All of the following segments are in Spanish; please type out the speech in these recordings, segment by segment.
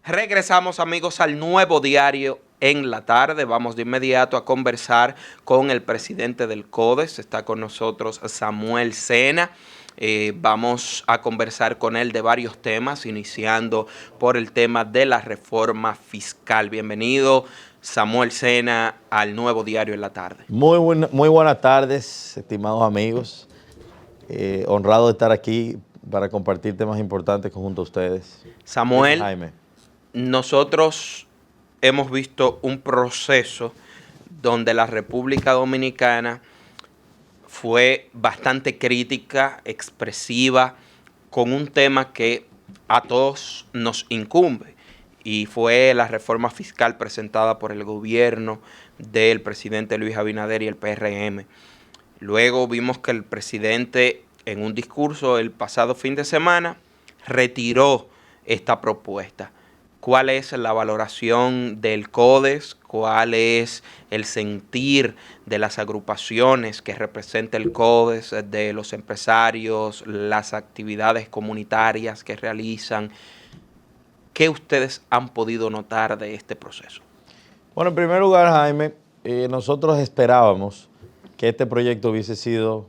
Regresamos, amigos, al Nuevo Diario en la tarde. Vamos de inmediato a conversar con el presidente del CODES. Está con nosotros Samuel Sena. Vamos a conversar con él de varios temas, iniciando por el tema de la reforma fiscal. Bienvenido, Samuel Sena, al Nuevo Diario en la tarde. Muy buenas tardes, estimados amigos. Honrado de estar aquí para compartir temas importantes junto a ustedes. Samuel, Jaime, nosotros hemos visto un proceso donde la República Dominicana fue bastante crítica, expresiva, con un tema que a todos nos incumbe, y fue la reforma fiscal presentada por el gobierno del presidente Luis Abinader y el PRM. Luego vimos que el presidente, en un discurso el pasado fin de semana, retiró esta propuesta. ¿Cuál es la valoración del CODES? ¿Cuál es el sentir de las agrupaciones que representa el CODES, de los empresarios, las actividades comunitarias que realizan? ¿Qué ustedes han podido notar de este proceso? Bueno, en primer lugar, Jaime, nosotros esperábamos que este proyecto hubiese sido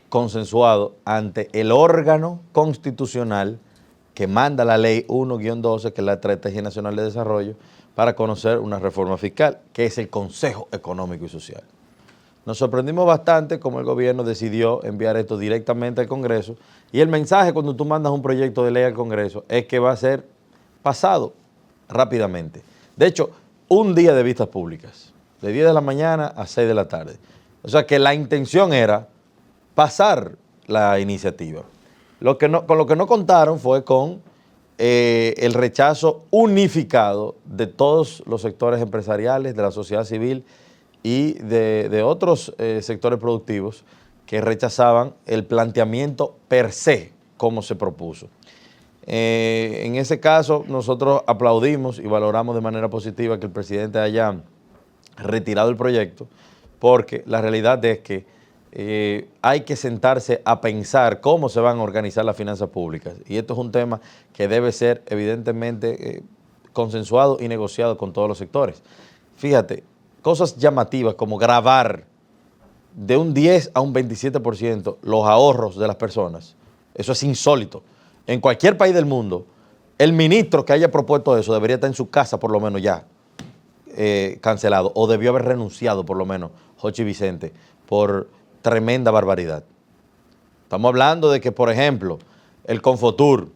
consensuado ante el órgano constitucional que manda la ley 1-12, que es la Estrategia Nacional de Desarrollo, para conocer una reforma fiscal, que es el Consejo Económico y Social. Nos sorprendimos bastante cómo el gobierno decidió enviar esto directamente al Congreso, y el mensaje cuando tú mandas un proyecto de ley al Congreso es que va a ser pasado rápidamente. De hecho, un día de vistas públicas, de 10 de la mañana a 6 de la tarde. O sea que la intención era pasar la iniciativa. Con lo que no contaron fue con el rechazo unificado de todos los sectores empresariales, de la sociedad civil y de otros sectores productivos que rechazaban el planteamiento per se, como se propuso. En ese caso, nosotros aplaudimos y valoramos de manera positiva que el presidente haya retirado el proyecto, porque la realidad es que hay que sentarse a pensar cómo se van a organizar las finanzas públicas, y esto es un tema que debe ser evidentemente consensuado y negociado con todos los sectores. Fíjate, cosas llamativas como gravar de un 10 a un 27% los ahorros de las personas, eso es insólito. En cualquier país del mundo, el ministro que haya propuesto eso debería estar en su casa por lo menos ya cancelado, o debió haber renunciado por lo menos Jochi Vicente por tremenda barbaridad. Estamos hablando de que, por ejemplo, el Confotur,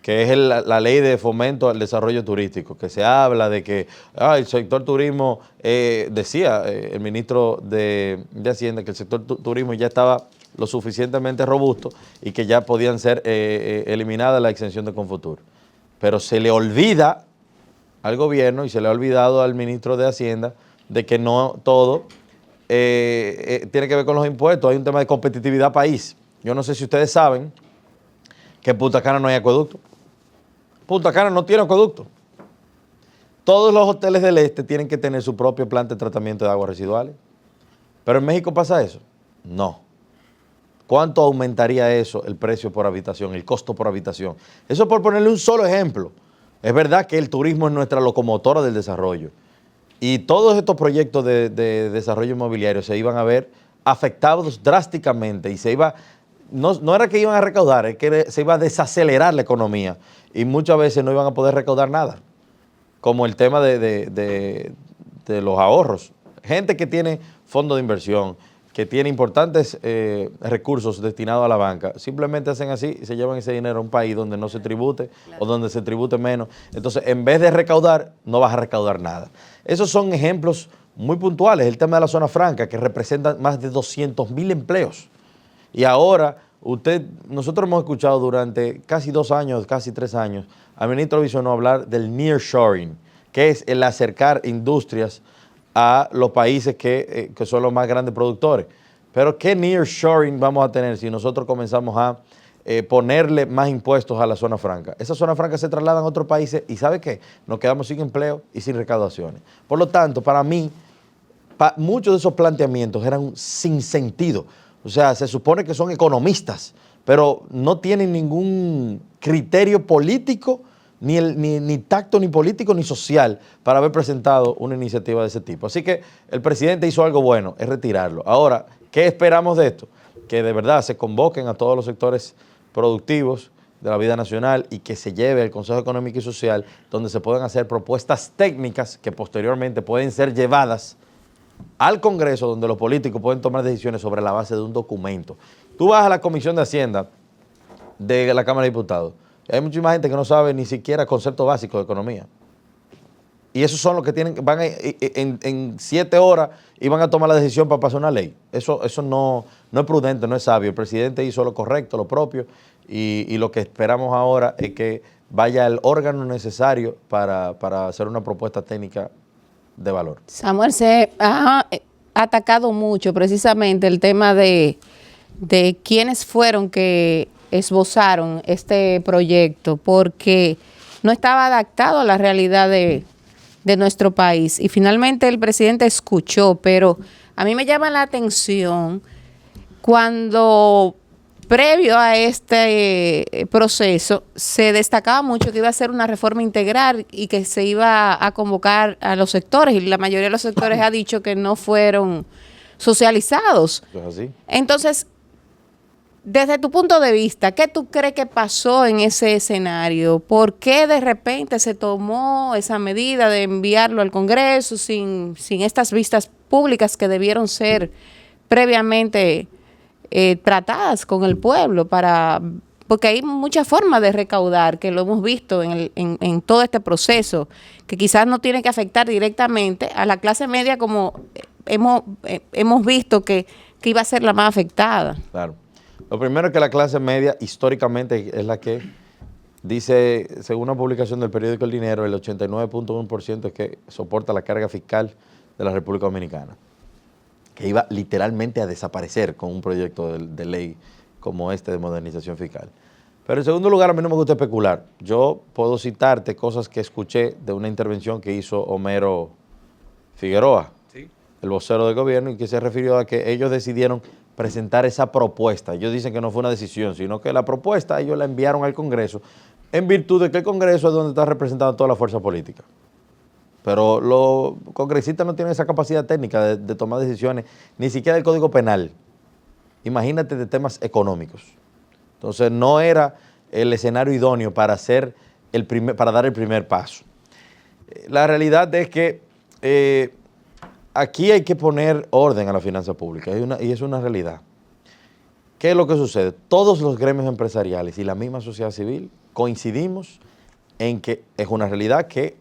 que es la ley de fomento al desarrollo turístico, que se habla de que el sector turismo, decía el ministro de Hacienda, que el sector turismo ya estaba lo suficientemente robusto y que ya podían ser eliminadas la exención de Confotur. Pero se le olvida al gobierno y se le ha olvidado al ministro de Hacienda de que no todo tiene que ver con los impuestos. Hay un tema de competitividad país. Yo no sé si ustedes saben que en Punta Cana no hay acueducto. Punta Cana no tiene acueducto. Todos los hoteles del este tienen que tener su propio planta de tratamiento de aguas residuales. ¿Pero en México pasa eso? No. ¿Cuánto aumentaría eso el precio por habitación, el costo por habitación? Eso por ponerle un solo ejemplo. Es verdad que el turismo es nuestra locomotora del desarrollo, y todos estos proyectos de desarrollo inmobiliario se iban a ver afectados drásticamente, y no era que iban a recaudar, es que se iba a desacelerar la economía, y muchas veces no iban a poder recaudar nada, como el tema de los ahorros. Gente que tiene fondos de inversión, que tiene importantes recursos destinados a la banca, simplemente hacen así y se llevan ese dinero a un país donde no se tribute, o donde se tribute menos. Entonces, en vez de recaudar, no vas a recaudar nada. Esos son ejemplos muy puntuales. El tema de la zona franca, que representa más de 200,000 empleos. Y ahora, nosotros hemos escuchado durante casi 2 años, casi 3 años, al ministro Bisonó hablar del nearshoring, que es el acercar industrias a los países que son los más grandes productores. Pero ¿qué nearshoring vamos a tener si nosotros comenzamos a ponerle más impuestos a la zona franca? Esas zonas francas se trasladan a otros países y ¿sabe qué? Nos quedamos sin empleo y sin recaudaciones. Por lo tanto, para mí, muchos de esos planteamientos eran sin sentido. O sea, se supone que son economistas, pero no tienen ningún criterio político ni tacto ni político ni social para haber presentado una iniciativa de ese tipo. Así que el presidente hizo algo bueno, es retirarlo. Ahora, ¿qué esperamos de esto? Que de verdad se convoquen a todos los sectores productivos de la vida nacional y que se lleve al Consejo Económico y Social, donde se puedan hacer propuestas técnicas que posteriormente pueden ser llevadas al Congreso, donde los políticos pueden tomar decisiones sobre la base de un documento. Tú vas a la Comisión de Hacienda de la Cámara de Diputados, hay muchísima gente que no sabe ni siquiera conceptos básicos de economía. Y esos son los que van en 7 horas y van a tomar la decisión para pasar una ley. Eso no es prudente, no es sabio. El presidente hizo lo correcto, lo propio, y lo que esperamos ahora es que vaya el órgano necesario para hacer una propuesta técnica de valor. Samuel, se ha atacado mucho precisamente el tema de quiénes fueron que esbozaron este proyecto, porque no estaba adaptado a la realidad de nuestro país. Y finalmente el presidente escuchó, pero a mí me llama la atención cuando previo a este proceso se destacaba mucho que iba a ser una reforma integral y que se iba a convocar a los sectores, y la mayoría de los sectores ha dicho que no fueron socializados. ¿Es así? Entonces, desde tu punto de vista, ¿qué tú crees que pasó en ese escenario? ¿Por qué de repente se tomó esa medida de enviarlo al Congreso sin estas vistas públicas que debieron ser previamente tratadas con el pueblo? Porque hay muchas formas de recaudar, que lo hemos visto en todo este proceso, que quizás no tiene que afectar directamente a la clase media, como hemos visto que iba a ser la más afectada. Claro. Lo primero es que la clase media históricamente es la que dice, según una publicación del periódico El Dinero, el 89.1% es que soporta la carga fiscal de la República Dominicana, que iba literalmente a desaparecer con un proyecto de ley como este de modernización fiscal. Pero en segundo lugar, a mí no me gusta especular. Yo puedo citarte cosas que escuché de una intervención que hizo Homero Figueroa, sí, el vocero del gobierno, y que se refirió a que ellos decidieron presentar esa propuesta. Ellos dicen que no fue una decisión, sino que la propuesta ellos la enviaron al Congreso en virtud de que el Congreso es donde está representada toda la fuerza política. Pero los congresistas no tienen esa capacidad técnica de tomar decisiones, ni siquiera del Código Penal. Imagínate de temas económicos. Entonces no era el escenario idóneo para dar el primer paso. La realidad es que aquí hay que poner orden a la finanza pública, y es una realidad. ¿Qué es lo que sucede? Todos los gremios empresariales y la misma sociedad civil coincidimos en que es una realidad que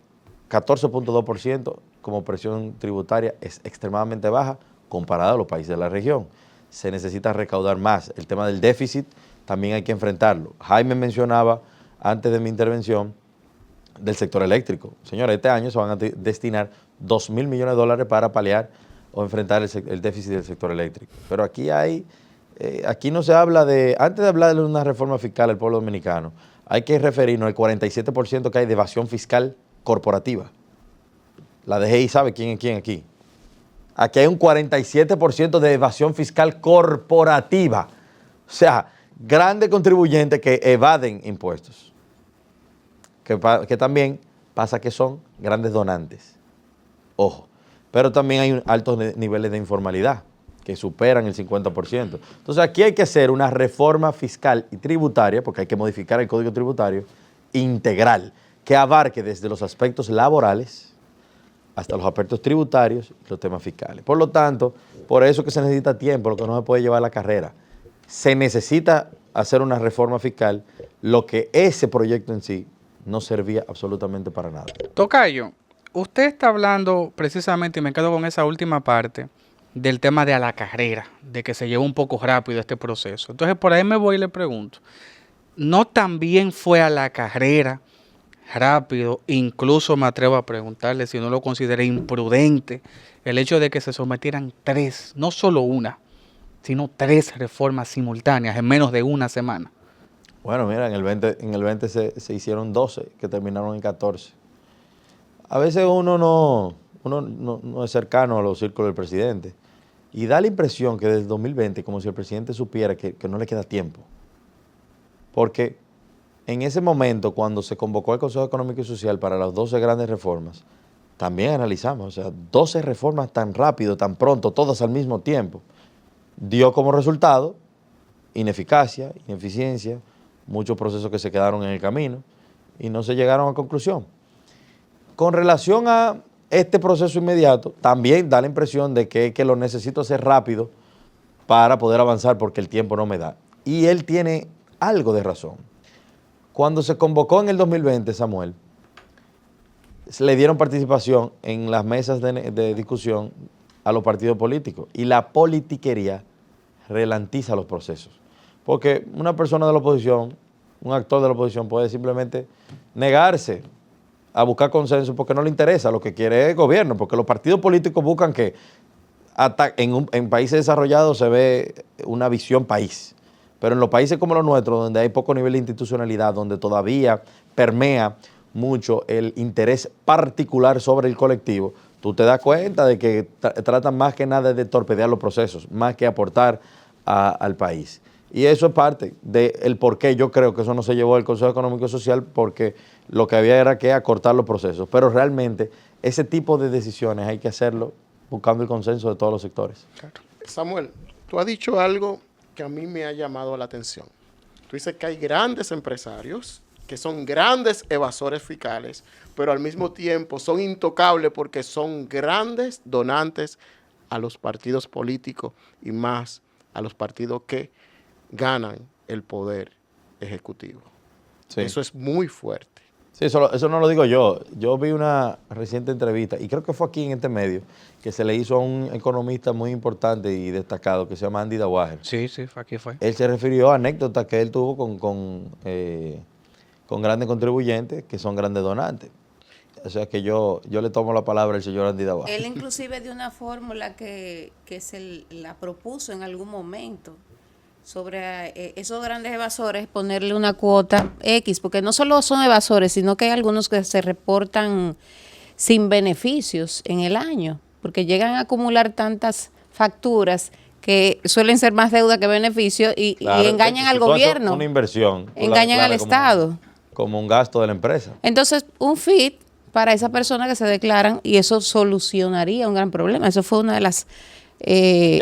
14.2% como presión tributaria es extremadamente baja comparada a los países de la región. Se necesita recaudar más. El tema del déficit también hay que enfrentarlo. Jaime mencionaba antes de mi intervención del sector eléctrico. Señores, este año se van a destinar 2.000 millones de dólares para paliar o enfrentar el déficit del sector eléctrico. Pero aquí no se habla antes de hablar de una reforma fiscal al pueblo dominicano, hay que referirnos al 47% que hay de evasión fiscal corporativa. La DGI sabe quién es quién aquí. Aquí hay un 47% de evasión fiscal corporativa. O sea, grandes contribuyentes que evaden impuestos. Que también pasa que son grandes donantes. Ojo. Pero también hay altos niveles de informalidad que superan el 50%. Entonces aquí hay que hacer una reforma fiscal y tributaria, porque hay que modificar el Código Tributario integral, que abarque desde los aspectos laborales hasta los aspectos tributarios y los temas fiscales. Por lo tanto, por eso que se necesita tiempo, lo que no se puede llevar a la carrera. Se necesita hacer una reforma fiscal, lo que ese proyecto en sí no servía absolutamente para nada. Tocayo, usted está hablando precisamente, y me quedo con esa última parte, del tema de a la carrera, de que se llevó un poco rápido este proceso. Entonces, por ahí me voy y le pregunto, ¿no también fue a la carrera rápido? Incluso me atrevo a preguntarle si no lo considera imprudente el hecho de que se sometieran 3, no solo una, sino 3 reformas simultáneas en menos de una semana. Bueno, mira, en el 20 se hicieron 12, que terminaron en 14. A veces uno no es cercano a los círculos del presidente y da la impresión que desde el 2020, como si el presidente supiera que no le queda tiempo. Porque en ese momento, cuando se convocó el Consejo Económico y Social para las 12 grandes reformas, también analizamos, o sea, 12 reformas tan rápido, tan pronto, todas al mismo tiempo, dio como resultado ineficacia, ineficiencia, muchos procesos que se quedaron en el camino y no se llegaron a conclusión. Con relación a este proceso inmediato, también da la impresión de que lo necesito hacer rápido para poder avanzar porque el tiempo no me da. Y él tiene algo de razón. Cuando se convocó en el 2020, Samuel, le dieron participación en las mesas de discusión a los partidos políticos y la politiquería ralentiza los procesos. Porque una persona de la oposición, un actor de la oposición puede simplemente negarse a buscar consenso porque no le interesa, lo que quiere es el gobierno, porque los partidos políticos buscan que en países desarrollados se ve una visión país, pero en los países como los nuestros, donde hay poco nivel de institucionalidad, donde todavía permea mucho el interés particular sobre el colectivo, tú te das cuenta de que tratan más que nada de torpedear los procesos, más que aportar al país. Y eso es parte del por qué yo creo que eso no se llevó al Consejo Económico y Social, porque lo que había era que acortar los procesos. Pero realmente ese tipo de decisiones hay que hacerlo buscando el consenso de todos los sectores. Claro. Samuel, tú has dicho algo que a mí me ha llamado la atención. Tú dices que hay grandes empresarios que son grandes evasores fiscales, pero al mismo tiempo son intocables porque son grandes donantes a los partidos políticos y más a los partidos que ganan el poder ejecutivo. Sí. Eso es muy fuerte. Sí, eso no lo digo yo. Yo vi una reciente entrevista, y creo que fue aquí en este medio, que se le hizo a un economista muy importante y destacado que se llama Andy Dawager. Sí, aquí fue. Él se refirió a anécdotas que él tuvo con grandes contribuyentes que son grandes donantes. O sea que yo le tomo la palabra al señor Andy Dawager. Él inclusive de una fórmula que se la propuso en algún momento sobre esos grandes evasores, ponerle una cuota X, porque no solo son evasores, sino que hay algunos que se reportan sin beneficios en el año, porque llegan a acumular tantas facturas que suelen ser más deuda que beneficio y engañan al gobierno. Una inversión. Engañan al Estado. Como un gasto de la empresa. Entonces, un FIT para esa persona que se declaran, y eso solucionaría un gran problema. Eso fue una de las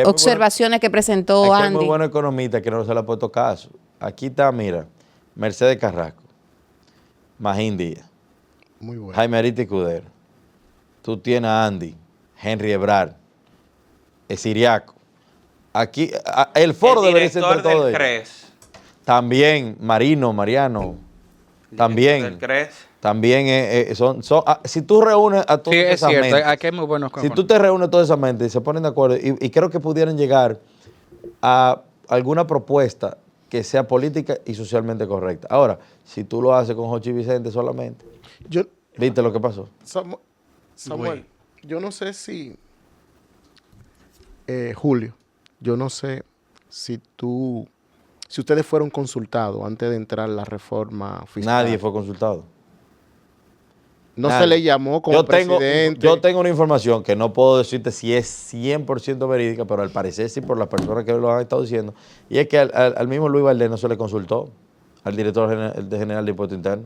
observaciones que presentó Andy. Hay Andy. muy buenos economistas que no se le ha puesto caso. Aquí está, mira, Mercedes Carrasco, Magín Díaz, Muy bueno. Jaime Arita Escudero. Tú tienes a Andy, Henry Ebrard, Siriaco. Aquí, el foro debería ser de todo ellos. También Mariano. También. También si tú reúnes a todas esas mentes. Sí, es cierto, aquí hay muy buenos si tú te reúnes a toda esa mente y se ponen de acuerdo, y creo que pudieran llegar a alguna propuesta que sea política y socialmente correcta. Ahora, si tú lo haces con Jochi Vicente solamente, ¿viste lo que pasó? Samuel, yo no sé si, Julio, yo no sé si ustedes fueron consultados antes de entrar la reforma fiscal. Nadie fue consultado. No se le llamó como presidente. Yo tengo una información que no puedo decirte si es 100% verídica, pero al parecer sí por las personas que lo han estado diciendo. Y es que al mismo Luis Valdés no se le consultó, al director general de Impuesto Interno.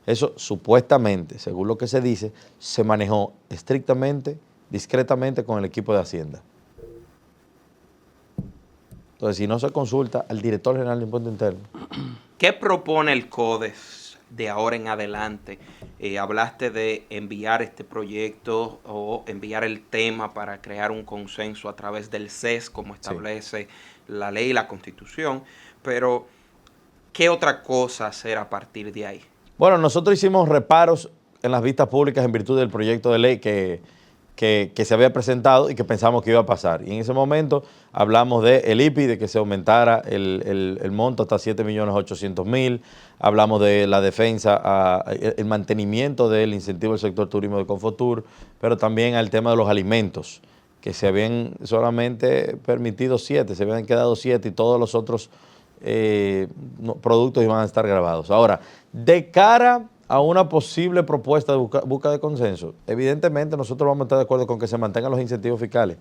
Eso supuestamente, según lo que se dice, se manejó estrictamente, discretamente con el equipo de Hacienda. Entonces, si no se consulta al director general de Impuesto Interno. ¿Qué propone el CODES de ahora en adelante? Hablaste de enviar este proyecto o enviar el tema para crear un consenso a través del CES, como establece la ley y la Constitución, pero ¿qué otra cosa hacer a partir de ahí? Bueno, nosotros hicimos reparos en las vistas públicas en virtud del proyecto de ley que se había presentado y que pensamos que iba a pasar. Y en ese momento hablamos del IPI, de que se aumentara el monto hasta 7.800.000. Hablamos de la defensa, el mantenimiento del incentivo del sector turismo de Confotur, pero también al tema de los alimentos, que se habían solamente permitido 7, se habían quedado 7 y todos los otros productos iban a estar grabados. Ahora, de cara a una posible propuesta de busca de consenso, evidentemente nosotros vamos a estar de acuerdo con que se mantengan los incentivos fiscales,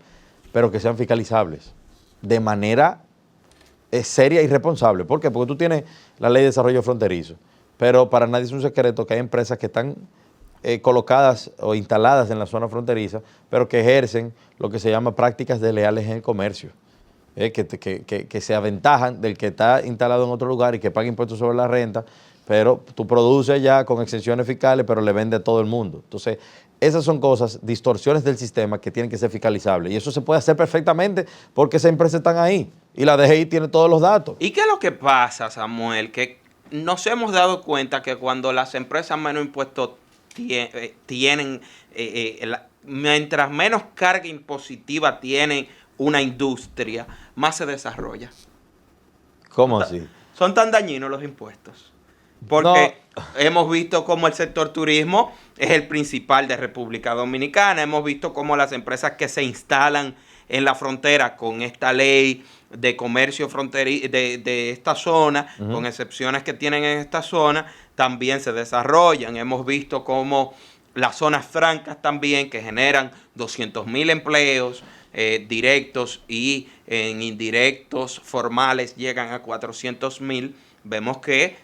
pero que sean fiscalizables de manera seria y responsable. ¿Por qué? Porque tú tienes la ley de desarrollo fronterizo, pero para nadie es un secreto que hay empresas que están colocadas o instaladas en la zona fronteriza, pero que ejercen lo que se llama prácticas desleales en el comercio, que se aventajan del que está instalado en otro lugar y que paga impuestos sobre la renta, pero tú produces ya con exenciones fiscales, pero le vende a todo el mundo. Entonces, esas son cosas, distorsiones del sistema que tienen que ser fiscalizables. Y eso se puede hacer perfectamente porque esas empresas están ahí y la DGI tiene todos los datos. ¿Y qué es lo que pasa, Samuel? Que nos hemos dado cuenta que cuando las empresas menos impuestos tienen, mientras menos carga impositiva tiene una industria, más se desarrolla. ¿Cómo así? Son tan dañinos los impuestos. Porque hemos visto cómo el sector turismo es el principal de República Dominicana. Hemos visto cómo las empresas que se instalan en la frontera con esta ley de comercio fronterizo de esta zona, con excepciones que tienen en esta zona, también se desarrollan. Hemos visto cómo las zonas francas también, que generan 200,000 empleos directos y en indirectos formales llegan a 400,000. Vemos que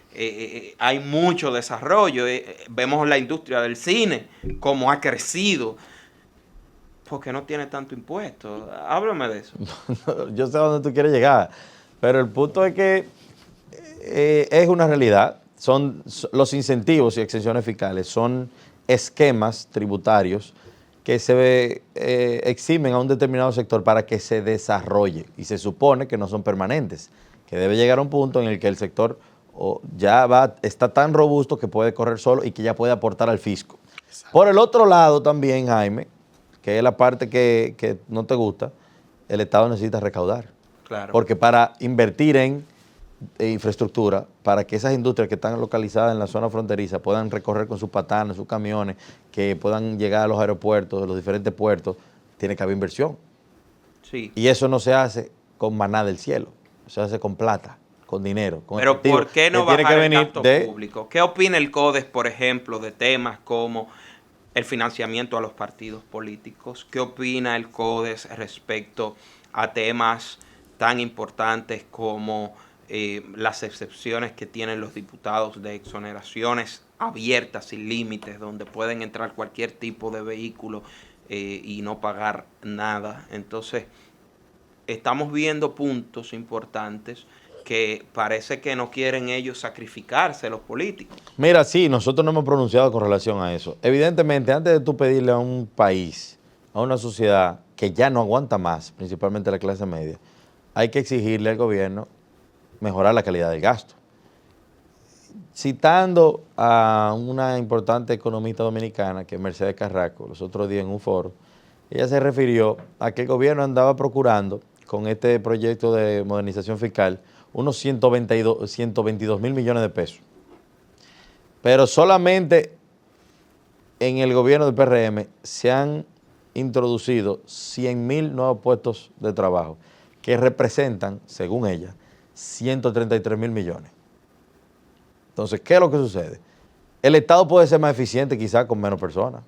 hay mucho desarrollo. Vemos la industria del cine, cómo ha crecido. Porque no tiene tanto impuesto. Háblame de eso. Yo sé a dónde tú quieres llegar, pero el punto es que es una realidad. Son los incentivos y exenciones fiscales, son esquemas tributarios que se eximen a un determinado sector para que se desarrolle, y se supone que no son permanentes, que debe llegar a un punto en el que el sector está tan robusto que puede correr solo y que ya puede aportar al fisco. Exacto. Por el otro lado también, Jaime, que es la parte que no te gusta, el Estado necesita recaudar. Claro. Porque para invertir en infraestructura, para que esas industrias que están localizadas en la zona fronteriza puedan recorrer con sus patanas, sus camiones, que puedan llegar a los aeropuertos, a los diferentes puertos, tiene que haber inversión. Sí. Y eso no se hace con maná del cielo, se hace con plata, con dinero, con Pero efectivo, ¿por qué no tiene bajar que el venir gasto de público? ¿Qué opina el CODES, por ejemplo, de temas como el financiamiento a los partidos políticos? ¿Qué opina el CODES respecto a temas tan importantes como las excepciones que tienen los diputados de exoneraciones abiertas, sin límites, donde pueden entrar cualquier tipo de vehículo y no pagar nada? Entonces, estamos viendo puntos importantes que parece que no quieren ellos sacrificarse, los políticos. Mira, sí, nosotros no hemos pronunciado con relación a eso. Evidentemente, antes de tú pedirle a un país, a una sociedad que ya no aguanta más, principalmente la clase media, hay que exigirle al gobierno mejorar la calidad del gasto. Citando a una importante economista dominicana, que es Mercedes Carrasco, los otros días en un foro, ella se refirió a que el gobierno andaba procurando, con este proyecto de modernización fiscal, unos 122,000 millones de pesos. Pero solamente en el gobierno del PRM se han introducido 100,000 nuevos puestos de trabajo, que representan, según ella, 133,000 millones. Entonces, ¿qué es lo que sucede? El Estado puede ser más eficiente quizás con menos personas.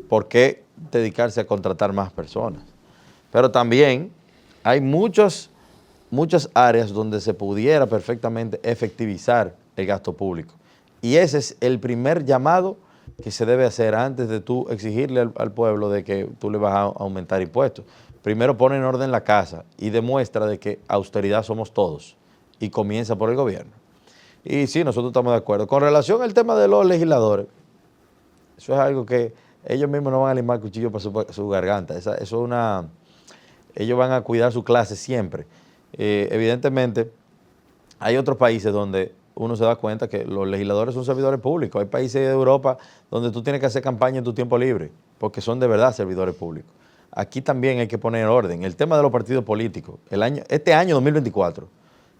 ¿Por qué dedicarse a contratar más personas? Pero también hay muchas áreas donde se pudiera perfectamente efectivizar el gasto público. Y ese es el primer llamado que se debe hacer antes de tú exigirle al pueblo de que tú le vas a aumentar impuestos. Primero pone en orden la casa y demuestra de que austeridad somos todos, y comienza por el gobierno. Y sí, nosotros estamos de acuerdo. Con relación al tema de los legisladores, eso es algo que ellos mismos no van a limar cuchillo para su garganta. Ellos van a cuidar su clase siempre. Evidentemente, hay otros países donde uno se da cuenta que los legisladores son servidores públicos. Hay países de Europa donde tú tienes que hacer campaña en tu tiempo libre, porque son de verdad servidores públicos. Aquí también hay que poner orden. El tema de los partidos políticos. Este año 2024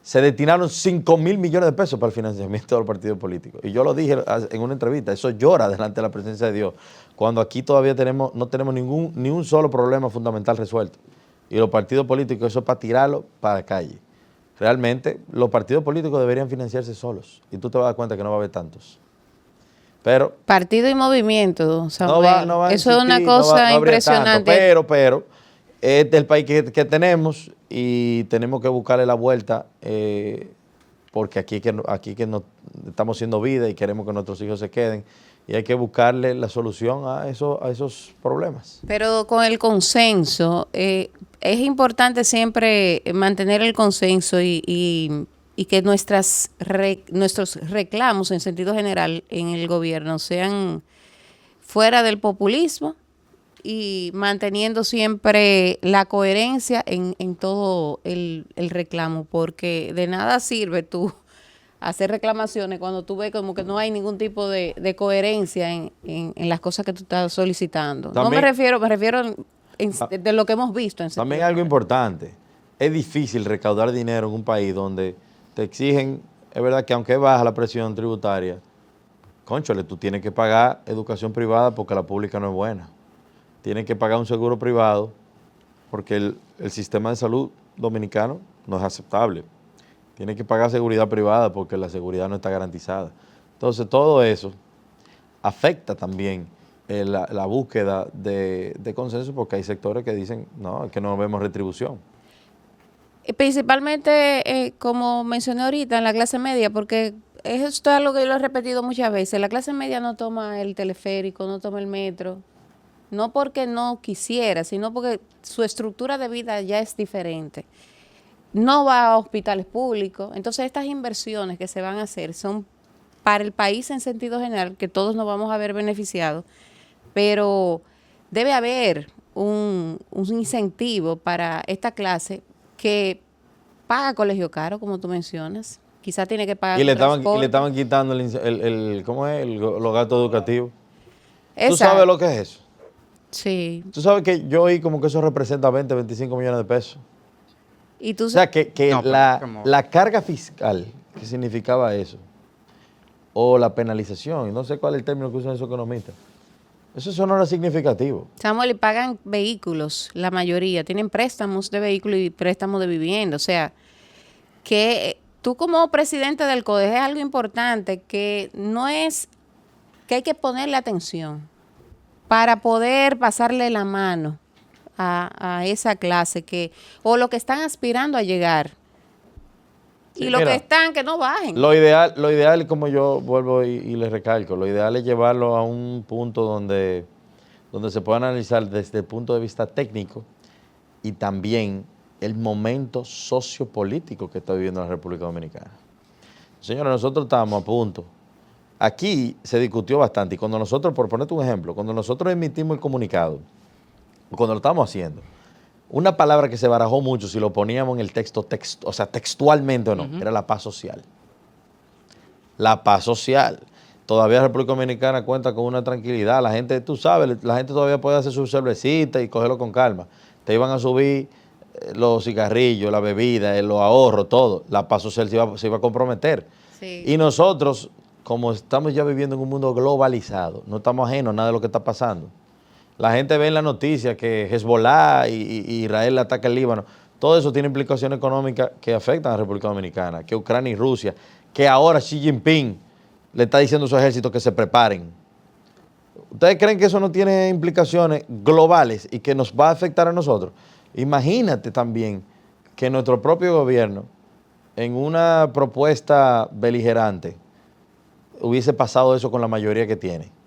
se destinaron 5,000 millones de pesos para el financiamiento de los partidos políticos. Y yo lo dije en una entrevista, eso llora delante de la presencia de Dios, cuando aquí todavía no tenemos ni un solo problema fundamental resuelto. Y los partidos políticos, eso es para tirarlo para la calle. Realmente, los partidos políticos deberían financiarse solos. Y tú te vas a dar cuenta que no va a haber tantos. Pero partido y movimiento, Samuel. no va a Eso es una existir, cosa no impresionante. Tanto, pero este es el país que tenemos y tenemos que buscarle la vuelta porque aquí que no, estamos haciendo vida y queremos que nuestros hijos se queden, y hay que buscarle la solución a esos problemas. Pero con el consenso, es importante siempre mantener el consenso y que nuestros reclamos en sentido general en el gobierno sean fuera del populismo y manteniendo siempre la coherencia en todo el reclamo, porque de nada sirve tú hacer reclamaciones cuando tú ves como que no hay ningún tipo de coherencia en las cosas que tú estás solicitando. También, no me refiero de lo que hemos visto. También algo importante, es difícil recaudar dinero en un país donde te exigen, es verdad que aunque baja la presión tributaria, cónchale, tú tienes que pagar educación privada porque la pública no es buena. Tienes que pagar un seguro privado porque el sistema de salud dominicano no es aceptable. Tienes que pagar seguridad privada porque la seguridad no está garantizada. Entonces, todo eso afecta también la búsqueda de consenso, porque hay sectores que dicen, no, es que no vemos retribución. Principalmente, como mencioné ahorita, en la clase media, porque esto es algo que yo lo he repetido muchas veces, la clase media no toma el teleférico, no toma el metro, no porque no quisiera, sino porque su estructura de vida ya es diferente. No va a hospitales públicos. Entonces, estas inversiones que se van a hacer son para el país en sentido general, que todos nos vamos a ver beneficiados, pero debe haber un incentivo para esta clase que paga colegio caro, como tú mencionas. Quizá tiene que pagar Y le transporte. estaban quitando ¿cómo es? Los gastos educativos. Exacto. ¿Tú sabes lo que es eso? Sí. Tú sabes que yo oí como que eso representa 20, 25 millones de pesos. Y tú O sea, que No, pero la carga fiscal, ¿qué significaba eso? O la penalización, y no sé cuál es el término que usan esos economistas. Eso no era significativo. Samuel, y pagan vehículos, la mayoría. Tienen préstamos de vehículos y préstamos de vivienda. O sea, que tú como presidente del CODE es algo importante que no es, que hay que ponerle atención para poder pasarle la mano a esa clase o lo que están aspirando a llegar. Sí, y lo mira, que están, que no bajen. Lo ideal, como yo vuelvo y les recalco, lo ideal es llevarlo a un punto donde se pueda analizar desde el punto de vista técnico y también el momento sociopolítico que está viviendo la República Dominicana. Señores, nosotros estábamos a punto. Aquí se discutió bastante y cuando nosotros, por ponerte un ejemplo, cuando nosotros emitimos el comunicado, cuando lo estamos haciendo, una palabra que se barajó mucho si lo poníamos en el texto, o sea, textualmente o no, era la paz social. La paz social. Todavía la República Dominicana cuenta con una tranquilidad. La gente, tú sabes, la gente todavía puede hacer su cervecita y cogerlo con calma. Te iban a subir los cigarrillos, la bebida, los ahorros, todo. La paz social se iba a comprometer. Sí. Y nosotros, como estamos ya viviendo en un mundo globalizado, no estamos ajenos a nada de lo que está pasando. La gente ve en la noticia que Hezbollah y Israel ataca el Líbano. Todo eso tiene implicaciones económicas que afectan a la República Dominicana, que Ucrania y Rusia, que ahora Xi Jinping le está diciendo a su ejército que se preparen. ¿Ustedes creen que eso no tiene implicaciones globales y que nos va a afectar a nosotros? Imagínate también que nuestro propio gobierno, en una propuesta beligerante, hubiese pasado eso con la mayoría que tiene.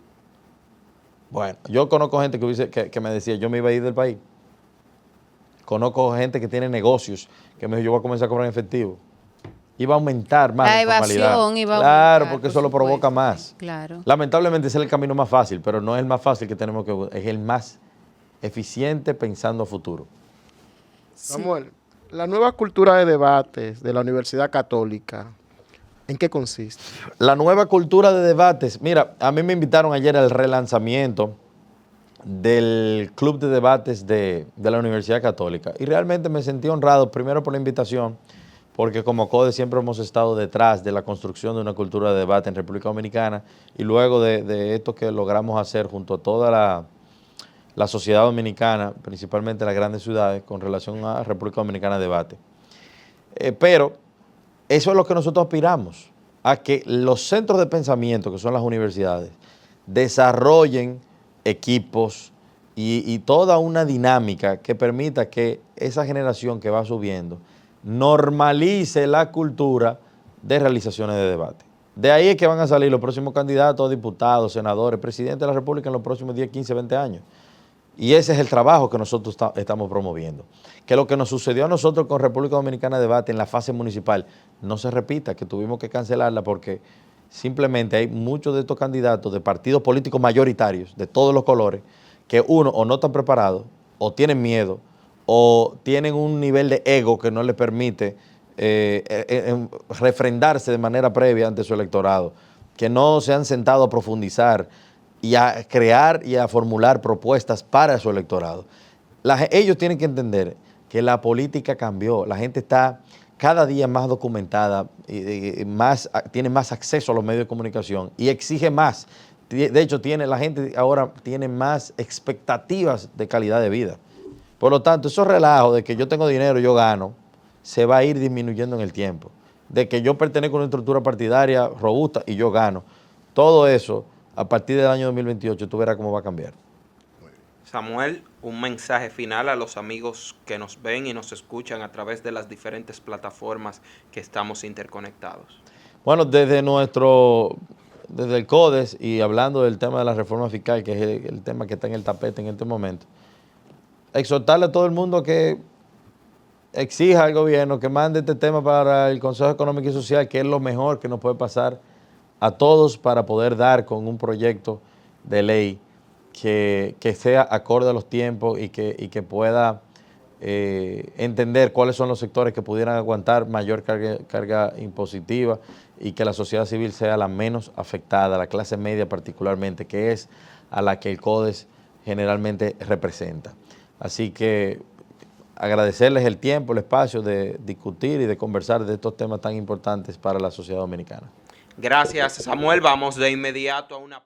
Bueno, yo conozco gente que me decía, yo me iba a ir del país. Conozco gente que tiene negocios, que me dijo, yo voy a comenzar a cobrar en efectivo. Iba a aumentar más La informalidad. evasión iba a Claro, aumentar, porque por eso lo provoca supuesto. más. Claro. Lamentablemente ese es el camino más fácil, pero no es el más fácil que tenemos que buscar, es el más eficiente pensando a futuro. Samuel, la nueva cultura de debates de la Universidad Católica, ¿en qué consiste? La nueva cultura de debates. Mira, a mí me invitaron ayer al relanzamiento del Club de Debates de la Universidad Católica y realmente me sentí honrado, primero por la invitación, porque como CODE siempre hemos estado detrás de la construcción de una cultura de debate en República Dominicana y luego de esto que logramos hacer junto a toda la sociedad dominicana, principalmente las grandes ciudades, con relación a República Dominicana Debate. Pero eso es lo que nosotros aspiramos, a que los centros de pensamiento, que son las universidades, desarrollen equipos y toda una dinámica que permita que esa generación que va subiendo normalice la cultura de realizaciones de debate. De ahí es que van a salir los próximos candidatos, diputados, senadores, presidentes de la República en los próximos 10, 15, 20 años. Y ese es el trabajo que nosotros estamos promoviendo. Que lo que nos sucedió a nosotros con República Dominicana Debate en la fase municipal no se repita, que tuvimos que cancelarla porque simplemente hay muchos de estos candidatos de partidos políticos mayoritarios, de todos los colores, que uno o no están preparados, o tienen miedo, o tienen un nivel de ego que no les permite refrendarse de manera previa ante su electorado, que no se han sentado a profundizar y a crear y a formular propuestas para su electorado. Ellos tienen que entender que la política cambió, la gente está cada día más documentada, tiene más acceso a los medios de comunicación y exige más. De hecho, la gente ahora tiene más expectativas de calidad de vida. Por lo tanto, esos relajos de que yo tengo dinero, yo gano, se va a ir disminuyendo en el tiempo. De que yo pertenezco a una estructura partidaria robusta y yo gano. Todo eso, a partir del año 2028, tú verás cómo va a cambiar. Samuel, un mensaje final a los amigos que nos ven y nos escuchan a través de las diferentes plataformas que estamos interconectados. Bueno, desde el CODES y hablando del tema de la reforma fiscal, que es el tema que está en el tapete en este momento, exhortarle a todo el mundo que exija al gobierno que mande este tema para el Consejo Económico y Social, que es lo mejor que nos puede pasar a todos para poder dar con un proyecto de ley que sea acorde a los tiempos y que pueda entender cuáles son los sectores que pudieran aguantar mayor carga impositiva y que la sociedad civil sea la menos afectada, la clase media particularmente, que es a la que el CODES generalmente representa. Así que agradecerles el tiempo, el espacio de discutir y de conversar de estos temas tan importantes para la sociedad dominicana. Gracias, Samuel. Vamos de inmediato a una